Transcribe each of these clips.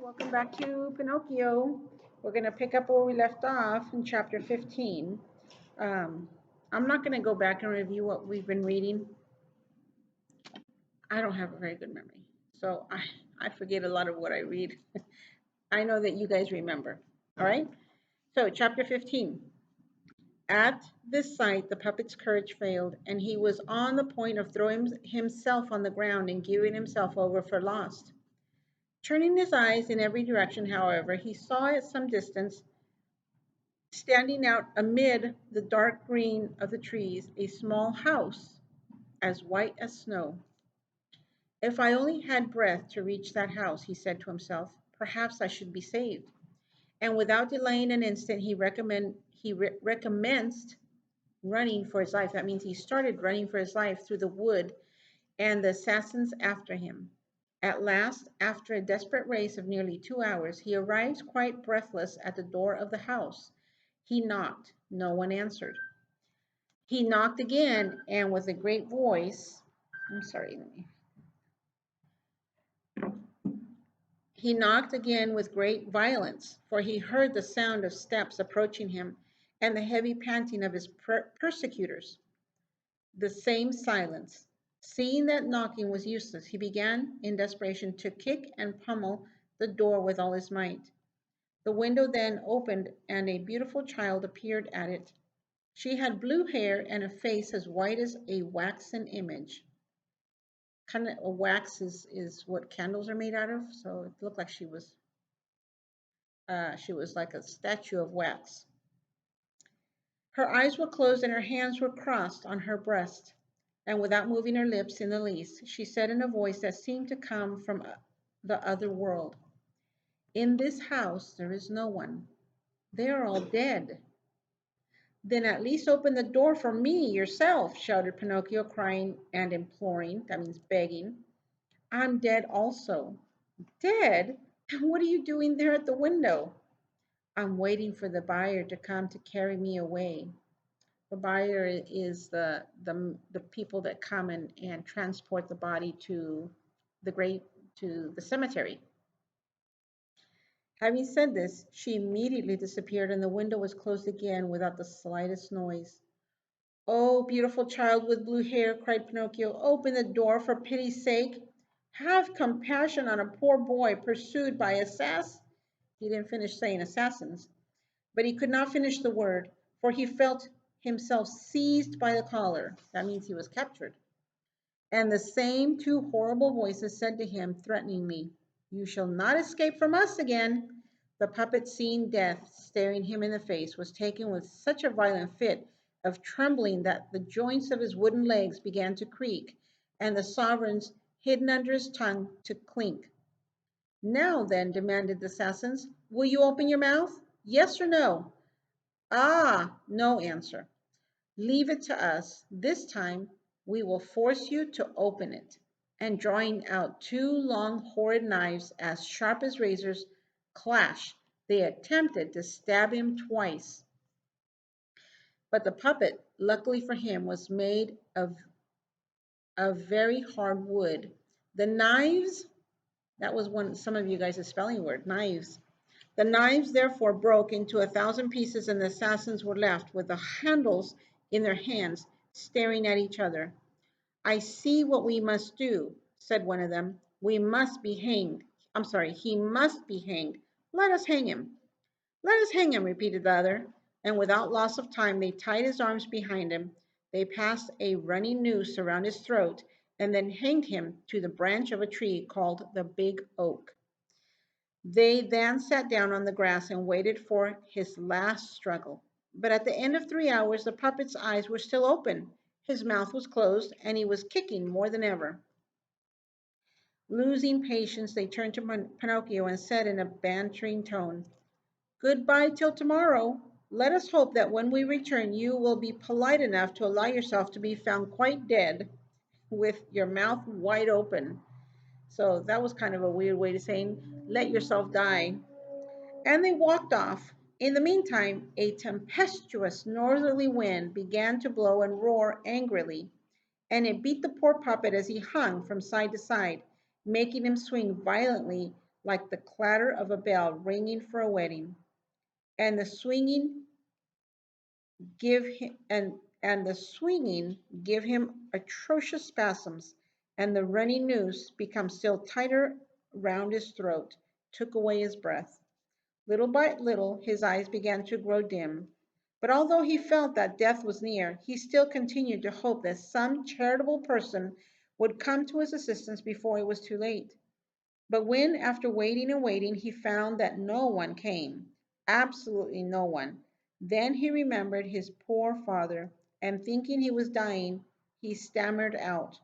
welcome back to Pinocchio. We're going to pick up where we left off in chapter 15. Um, I'm not going to go back and review what we've been reading. I don't have a very good memory, so I forget a lot of what I read. I know that you guys remember. All right? So, chapter 15. At this sight, the puppet's courage failed, and he was on the point of throwing himself on the ground and giving himself over for lost. Turning his eyes in every direction, however, he saw at some distance, standing out amid the dark green of the trees, a small house as white as snow. If I only had breath to reach that house, he said to himself, perhaps I should be saved. And without delaying an instant, he recommenced running for his life. That means he started running for his life through the wood and the assassins after him. At last, after a desperate race of nearly 2 hours, he arrives quite breathless at the door of the house. He knocked. No one answered. He knocked again, and with a great voice, he knocked again with great violence, for he heard the sound of steps approaching him and the heavy panting of his persecutors. The same silence. Seeing that knocking was useless, he began in desperation to kick and pummel the door with all his might. The window then opened, and a beautiful child appeared at it. She had blue hair and a face as white as a waxen image. Kind of a wax is what candles are made out of, so it looked like she was like a statue of wax. Her eyes were closed and her hands were crossed on her breast, and without moving her lips in the least, she said in a voice that seemed to come from the other world, "In this house there is no one. They are all dead." "Then at least open the door for me yourself," shouted Pinocchio, crying and imploring. That means begging. "I'm dead also." "Dead? And what are you doing there at the window?" "I'm waiting for the buyer to come to carry me away." The buyer is the people that come and transport the body to the cemetery. Having said this, she immediately disappeared, and the window was closed again without the slightest noise. "Oh, beautiful child with blue hair," cried Pinocchio, "open the door for pity's sake. Have compassion on a poor boy pursued by assassins." He didn't finish saying assassins, but he could not finish the word, for he felt himself seized by the collar. That means he was captured. And the same two horrible voices said to him threateningly, "You shall not escape from us again." The puppet, seeing death staring him in the face, was taken with such a violent fit of trembling that the joints of his wooden legs began to creak, and the sovereigns hidden under his tongue to clink. "Now then," demanded the assassins, "will you open your mouth? Yes or no?" "Ah, no answer." "Leave it to us. This time we will force you to open it." And drawing out two long horrid knives as sharp as razors, clash, they attempted to stab him twice. But the puppet, luckily for him, was made of very hard wood. The knives, that was some of you guys' spelling word, knives. The knives therefore broke into 1,000 pieces, and the assassins were left with the handles in their hands, staring at each other. "I see what we must do," said one of them. "We must be hanged. He must be hanged. Let us hang him." "Let us hang him," repeated the other, and without loss of time they tied his arms behind him. They passed a running noose around his throat, and then hanged him to the branch of a tree called the big oak. They then sat down on the grass and waited for his last struggle. But at the end of 3 hours the puppet's eyes were still open, his mouth was closed, and he was kicking more than ever. Losing patience, they turned to Pinocchio and said in a bantering tone, "Goodbye till tomorrow. Let us hope that when we return you will be polite enough to allow yourself to be found quite dead, with your mouth wide open." So that was kind of a weird way to saying, "Let yourself die." And they walked off. In the meantime, a tempestuous northerly wind began to blow and roar angrily, and it beat the poor puppet as he hung from side to side, making him swing violently like the clatter of a bell ringing for a wedding, and the swinging give him atrocious spasms, and the running noose become still tighter round his throat, took away his breath. Little by little his eyes began to grow dim, but although he felt that death was near, he still continued to hope that some charitable person would come to his assistance before it was too late. But when, after waiting and waiting, he found that no one came, absolutely no one, then he remembered his poor father, and thinking he was dying, he stammered out,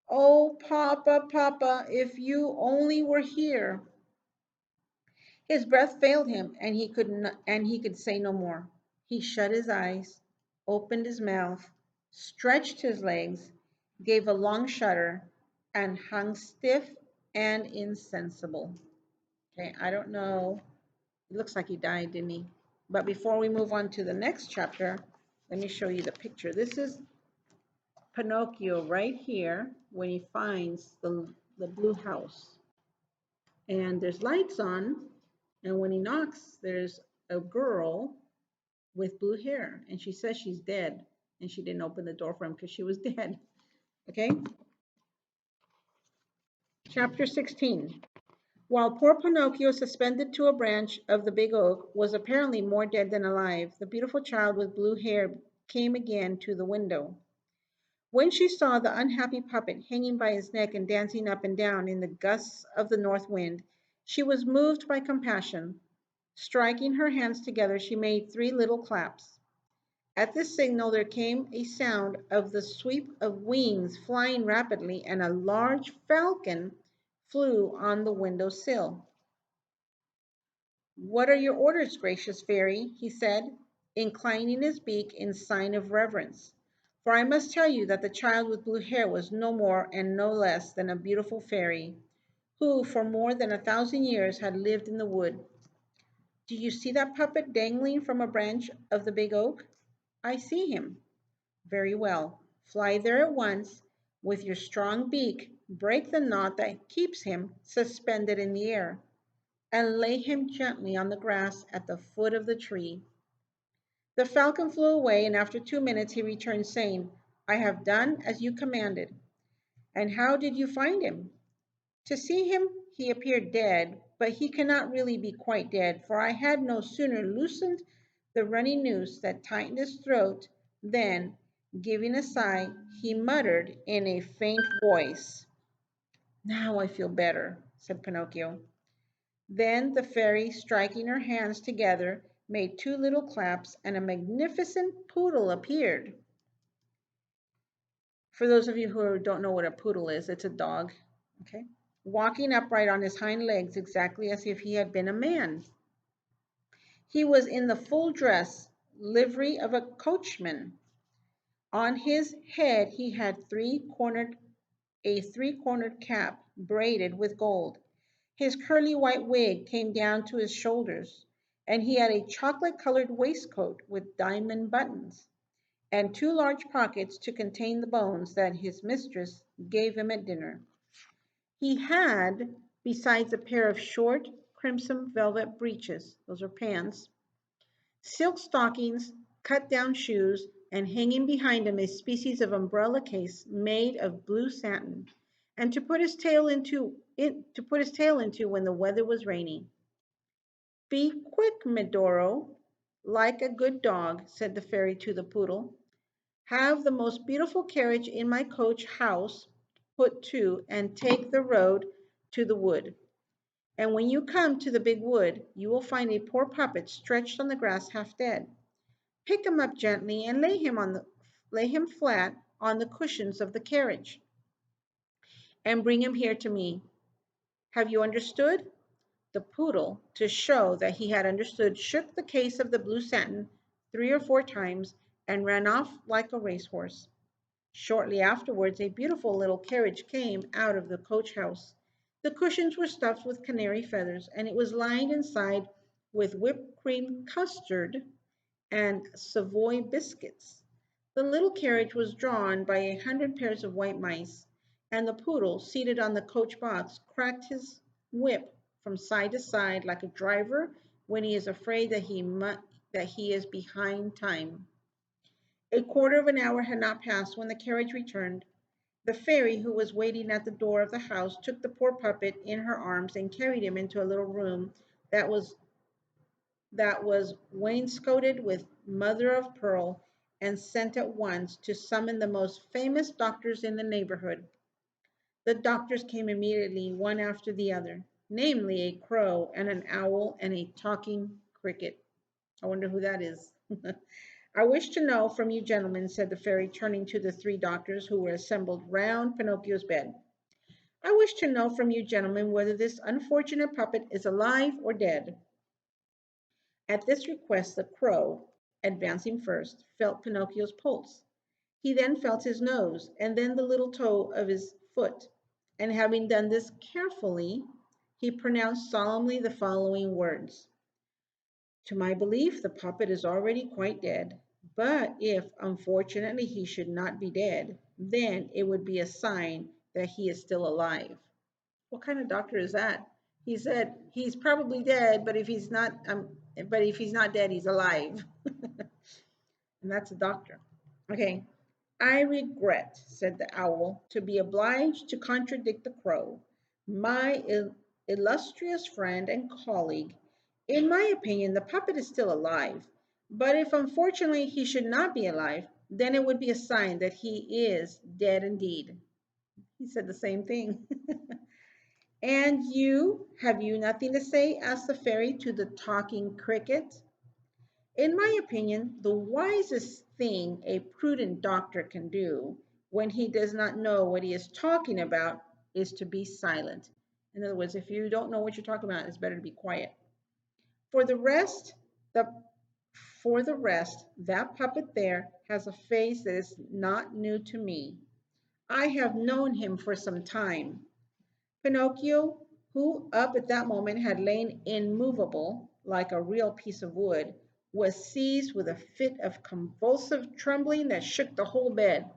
"Oh, papa, papa, if you only were here!" His breath failed him, and he could say no more. He shut his eyes, opened his mouth, stretched his legs, gave a long shudder, and hung stiff and insensible. Okay, I don't know. It looks like he died, didn't he? But before we move on to the next chapter, let me show you the picture. This is Pinocchio right here when he finds the blue house. And there's lights on, and when he knocks, there's a girl with blue hair, and she says she's dead, and she didn't open the door for him because she was dead. Okay? Chapter 16. While poor Pinocchio, suspended to a branch of the big oak, was apparently more dead than alive, the beautiful child with blue hair came again to the window. When she saw the unhappy puppet hanging by his neck and dancing up and down in the gusts of the north wind, she was moved by compassion. Striking her hands together, she made three little claps. At this signal there came a sound of the sweep of wings flying rapidly, and a large falcon flew on the window sill. "What are your orders, gracious fairy?" he said, inclining his beak in sign of reverence. For I must tell you that the child with blue hair was no more and no less than a beautiful fairy, who for more than 1,000 years had lived in the wood. "Do you see that puppet dangling from a branch of the big oak?" "I see him." "Very well. Fly there at once. With your strong beak, break the knot that keeps him suspended in the air, and lay him gently on the grass at the foot of the tree." The falcon flew away, and after 2 minutes he returned, saying, "I have done as you commanded." "And how did you find him?" "To see him, he appeared dead, but he cannot really be quite dead, for I had no sooner loosened the running noose that tightened his throat than, giving a sigh, he muttered in a faint voice, 'Now I feel better,'" said Pinocchio. Then the fairy, striking her hands together, made two little claps, and a magnificent poodle appeared. For those of you who don't know what a poodle is, it's a dog, okay? Walking upright on his hind legs exactly as if he had been a man. He was in the full dress livery of a coachman. On his head he had a three-cornered cap braided with gold. His curly white wig came down to his shoulders, and he had a chocolate-colored waistcoat with diamond buttons, and two large pockets to contain the bones that his mistress gave him at dinner. He had, besides a pair of short crimson velvet breeches, those are pants, silk stockings, cut-down shoes, and hanging behind him a species of umbrella case made of blue satin, and to put his tail into when the weather was rainy. "Be quick, Medoro, like a good dog," said the fairy to the poodle. "Have the most beautiful carriage in my coach house put to, and take the road to the wood. And when you come to the big wood, you will find a poor puppet stretched on the grass half dead. Pick him up gently and lay him flat on the cushions of the carriage, and bring him here to me. Have you understood?" The poodle, to show that he had understood, shook the case of the blue satin 3 or 4 times, and ran off like a racehorse. Shortly afterwards a beautiful little carriage came out of the coach house. The cushions were stuffed with canary feathers, and it was lined inside with whipped cream custard and Savoy biscuits. The little carriage was drawn by 100 pairs of white mice, and the poodle, seated on the coach box, cracked his whip from side to side like a driver when he is afraid that he is behind time. A quarter of an hour had not passed when the carriage returned. The fairy, who was waiting at the door of the house, took the poor puppet in her arms and carried him into a little room that was wainscoted with mother of pearl, and sent at once to summon the most famous doctors in the neighborhood. The doctors came immediately, one after the other, namely a crow and an owl and a talking cricket. I wonder who that is. I wish to know from you gentlemen, said the fairy, turning to the three doctors who were assembled round Pinocchio's bed. I wish to know from you gentlemen whether this unfortunate puppet is alive or dead. At this request, the crow, advancing first, felt Pinocchio's pulse. He then felt his nose, and then the little toe of his foot, and having done this carefully, he pronounced solemnly the following words: To my belief, the puppet is already quite dead, but if, unfortunately, he should not be dead, then it would be a sign that he is still alive. What kind of doctor is that? He said he's probably dead, but if he's not dead, he's alive. And that's a doctor. Okay. I regret, said the owl, to be obliged to contradict the crow. My illustrious friend and colleague, in my opinion, the puppet is still alive. But if unfortunately he should not be alive, then it would be a sign that he is dead indeed. He said the same thing. And you, have you nothing to say? Asked the fairy to the talking cricket. In my opinion, the wisest thing a prudent doctor can do when he does not know what he is talking about is to be silent. In other words, if you don't know what you're talking about, it's better to be quiet. For the rest, the for the rest, that puppet there has a face that is not new to me. I have known him for some time. Pinocchio, who up at that moment had lain immovable, like a real piece of wood, was seized with a fit of convulsive trembling that shook the whole bed.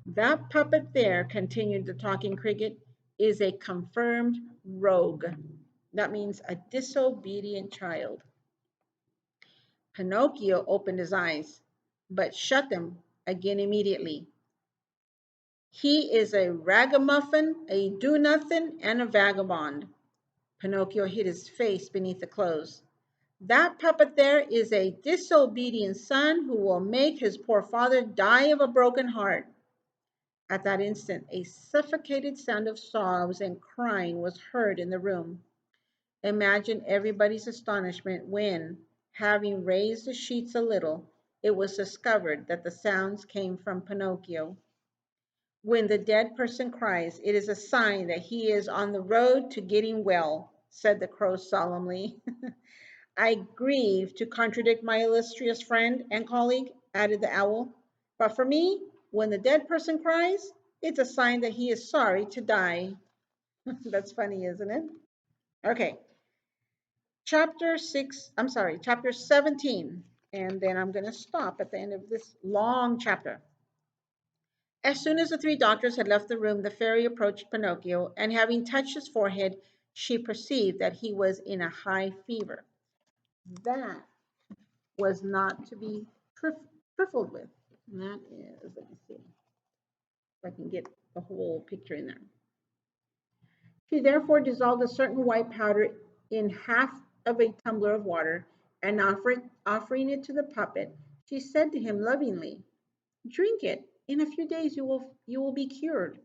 That puppet there, continued the talking cricket, is a confirmed rogue. That means a disobedient child. Pinocchio opened his eyes, but shut them again immediately. He is a ragamuffin, a do-nothing, and a vagabond. Pinocchio hid his face beneath the clothes. That puppet there is a disobedient son who will make his poor father die of a broken heart. At that instant, a suffocated sound of sobs and crying was heard in the room. Imagine everybody's astonishment when, having raised the sheets a little, it was discovered that the sounds came from Pinocchio. When the dead person cries, it is a sign that he is on the road to getting well, said the crow solemnly. I grieve to contradict my illustrious friend and colleague, added the owl. But for me, when the dead person cries, it's a sign that he is sorry to die. That's funny, isn't it? Okay, chapter 17. And then I'm going to stop at the end of this long chapter. As soon as the three doctors had left the room, the fairy approached Pinocchio, and having touched his forehead, she perceived that he was in a high fever. That was not to be trifled with. And that is, let me see if I can get the whole picture in there. She therefore dissolved a certain white powder in half of a tumbler of water, and offering it to the puppet, she said to him lovingly, Drink it. In a few days you will be cured.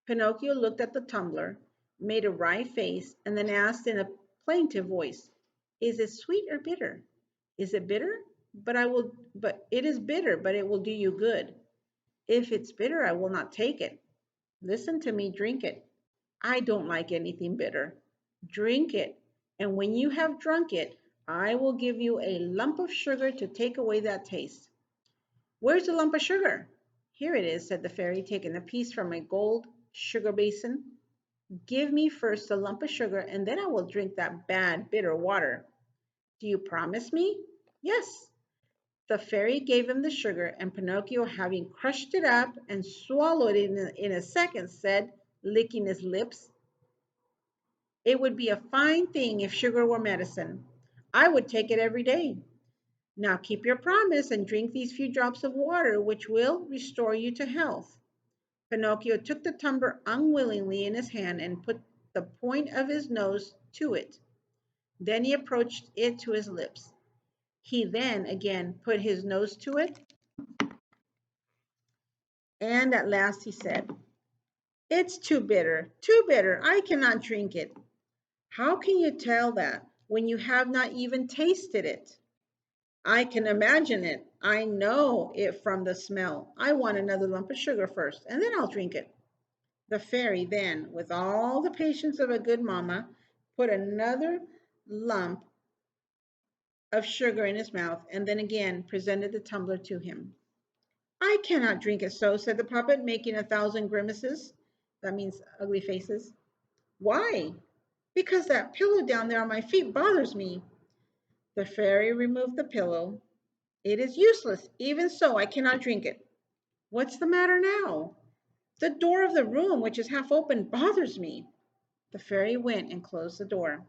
Pinocchio looked at the tumbler, made a wry face, and then asked in a plaintive voice, Is it sweet or bitter? Is it bitter? But it is bitter, but it will do you good. If it's bitter, I will not take it. Listen to me, drink it. I don't like anything bitter. Drink it, and when you have drunk it, I will give you a lump of sugar to take away that taste. Where's the lump of sugar? Here it is, said the fairy, taking a piece from a gold sugar basin. Give me first the lump of sugar, and then I will drink that bad, bitter water. Do you promise me? Yes. The fairy gave him the sugar, and Pinocchio, having crushed it up and swallowed it in a second, said, licking his lips, It would be a fine thing if sugar were medicine. I would take it every day. Now keep your promise and drink these few drops of water, which will restore you to health." Pinocchio took the tumbler unwillingly in his hand and put the point of his nose to it. Then he approached it to his lips. He then again put his nose to it, and at last he said, "It's too bitter, too bitter. I cannot drink it." "How can you tell that when you have not even tasted it?" "I can imagine it. I know it from the smell. I want another lump of sugar first, and then I'll drink it." The fairy then, with all the patience of a good mamma, put another lump of sugar in his mouth, and then again presented the tumbler to him. "I cannot drink it so," said the puppet, making 1,000 grimaces. That means ugly faces. "Why?" "Because that pillow down there on my feet bothers me." The fairy removed the pillow. "It is useless. Even so, I cannot drink it." "What's the matter now?" "The door of the room, which is half open, bothers me." The fairy went and closed the door.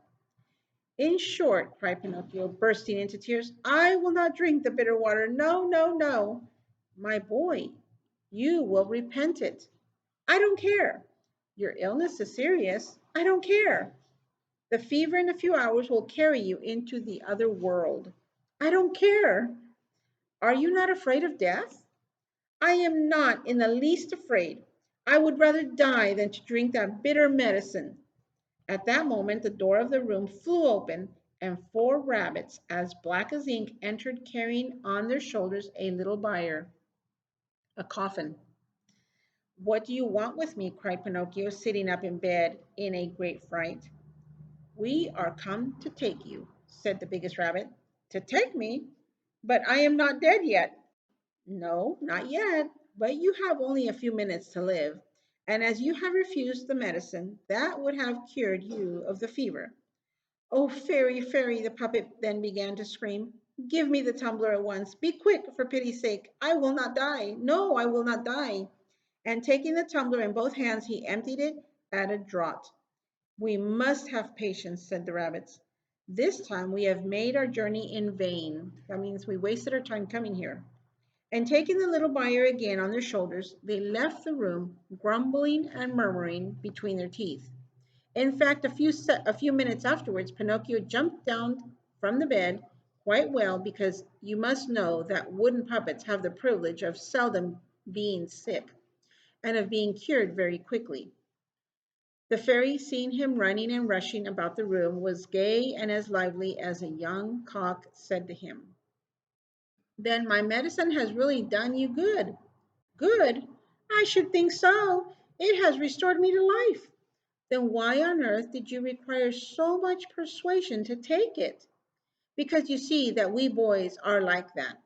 "In short," cried Pinocchio, bursting into tears, "I will not drink the bitter water. No, no, no." "My boy, you will repent it." "I don't care." "Your illness is serious." "I don't care." "The fever in a few hours will carry you into the other world." "I don't care." "Are you not afraid of death?" "I am not in the least afraid. I would rather die than to drink that bitter medicine." At that moment the door of the room flew open, and 4 rabbits, as black as ink, entered carrying on their shoulders a little bier, a coffin. "What do you want with me?" cried Pinocchio, sitting up in bed in a great fright. "We are come to take you," said the biggest rabbit. "To take me? But I am not dead yet." "No, not yet, but you have only a few minutes to live. And as you have refused the medicine, that would have cured you of the fever." "Oh, fairy, fairy," the puppet then began to scream. "Give me the tumbler at once. Be quick, for pity's sake. I will not die. No, I will not die." And taking the tumbler in both hands, he emptied it at a draught. "We must have patience," said the rabbits. "This time we have made our journey in vain." That means we wasted our time coming here. And taking the little bier again on their shoulders, they left the room, grumbling and murmuring between their teeth. In fact, a few minutes afterwards, Pinocchio jumped down from the bed quite well, because you must know that wooden puppets have the privilege of seldom being sick, and of being cured very quickly. The fairy, seeing him running and rushing about the room, was gay and as lively as a young cock, said to him, "Then my medicine has really done you good." "Good? I should think so. It has restored me to life." "Then why on earth did you require so much persuasion to take it?" "Because you see that we boys are like that.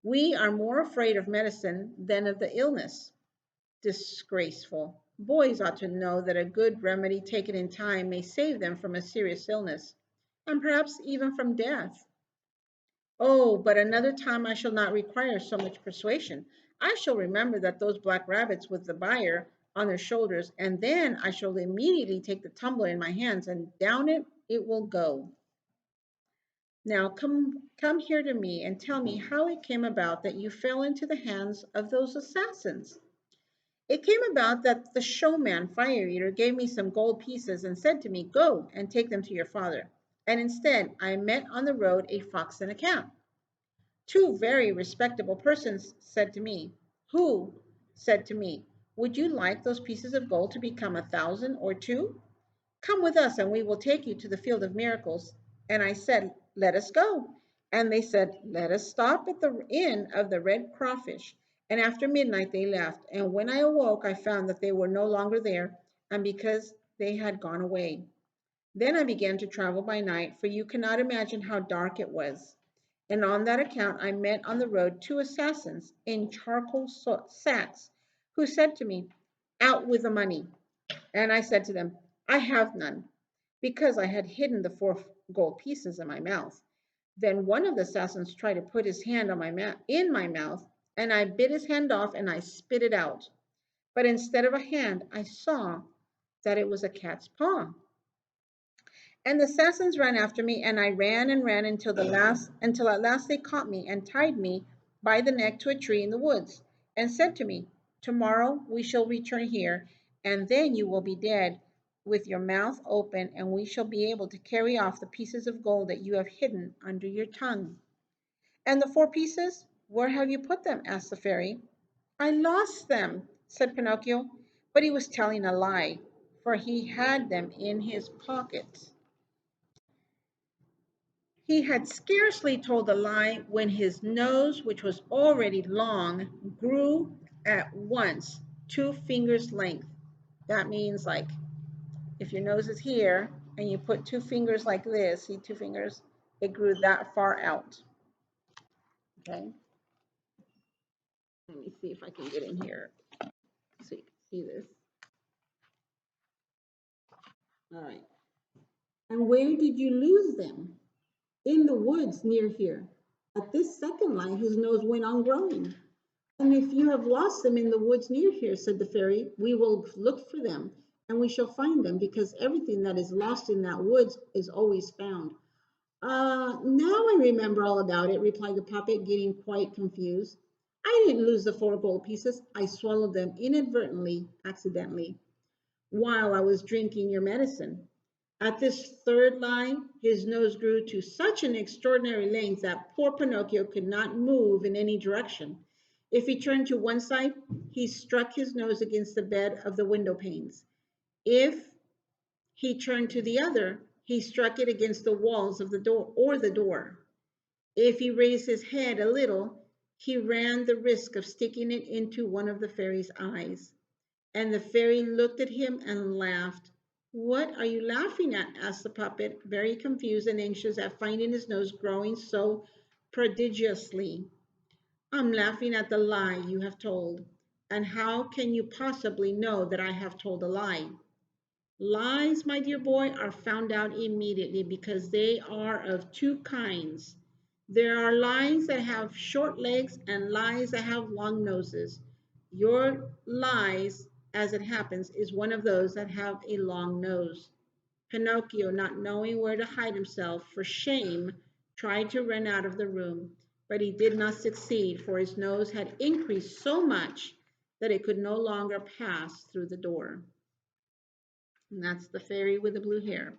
We are more afraid of medicine than of the illness." Disgraceful! Boys ought to know that a good remedy taken in time may save them from a serious illness, and perhaps even from death. "Oh, but another time I shall not require so much persuasion. I shall remember that those black rabbits with the bier on their shoulders, and then I shall immediately take the tumbler in my hands, and down it will go. Now come here to me and tell me how it came about that you fell into the hands of those assassins." "It came about that the showman Fire Eater gave me some gold pieces and said to me, 'Go and take them to your father.' And instead I met on the road a fox and a cat. Two very respectable persons said to me, who said to me, 'Would you like those pieces of gold to become 1,000 or two? Come with us and we will take you to the field of miracles.' And I said, 'Let us go.' And they said, 'Let us stop at the inn of the Red Crawfish.' And after midnight they left. And when I awoke, I found that they were no longer there, and because they had gone away. Then I began to travel by night, for you cannot imagine how dark it was. And on that account I met on the road 2 assassins in charcoal sacks, who said to me, 'Out with the money.' And I said to them, 'I have none,' because I had hidden the 4 gold pieces in my mouth. Then one of the assassins tried to put his hand in my mouth, and I bit his hand off and I spit it out. But instead of a hand, I saw that it was a cat's paw. And the assassins ran after me, and I ran and ran until at last they caught me and tied me by the neck to a tree in the woods, and said to me, "Tomorrow we shall return here, and then you will be dead, with your mouth open, and we shall be able to carry off the pieces of gold that you have hidden under your tongue." "And the 4 pieces? Where have you put them?" asked the fairy. "I lost them," said Pinocchio, but he was telling a lie, for he had them in his pocket. He had scarcely told a lie when his nose, which was already long, grew at once 2 fingers' length. That means, like, if your nose is here and you put 2 fingers like this, see 2 fingers, it grew that far out. Okay. Let me see if I can get in here so you can see this. All right. "And where did you lose them?" "In the woods near here." At this second lie, his nose went on growing. "And if you have lost them in the woods near here," said the fairy, "we will look for them, and we shall find them, because everything that is lost in that woods is always found." Now I remember all about it," replied the puppet, getting quite confused. "I didn't lose the 4 gold pieces. I swallowed them inadvertently, accidentally, while I was drinking your medicine." At this third line, his nose grew to such an extraordinary length that poor Pinocchio could not move in any direction. If he turned to one side, he struck his nose against the bed of the window panes. If he turned to the other, he struck it against the walls of the door or the door. If he raised his head a little, he ran the risk of sticking it into one of the fairy's eyes. And the fairy looked at him and laughed. "What are you laughing at?" asked the puppet, very confused and anxious at finding his nose growing so prodigiously. "I'm laughing at the lie you have told. And how can you possibly know that I have told a lie?" "Lies, my dear boy, are found out immediately, because they are of 2 kinds. There are lies that have short legs and lies that have long noses. Your lies, as it happens, is one of those that have a long nose." Pinocchio, not knowing where to hide himself for shame, tried to run out of the room, but he did not succeed, for his nose had increased so much that it could no longer pass through the door. And that's the fairy with the blue hair.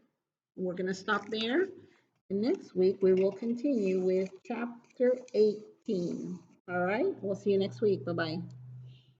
We're going to stop there. And next week, we will continue with chapter 18. All right, we'll see you next week. Bye bye.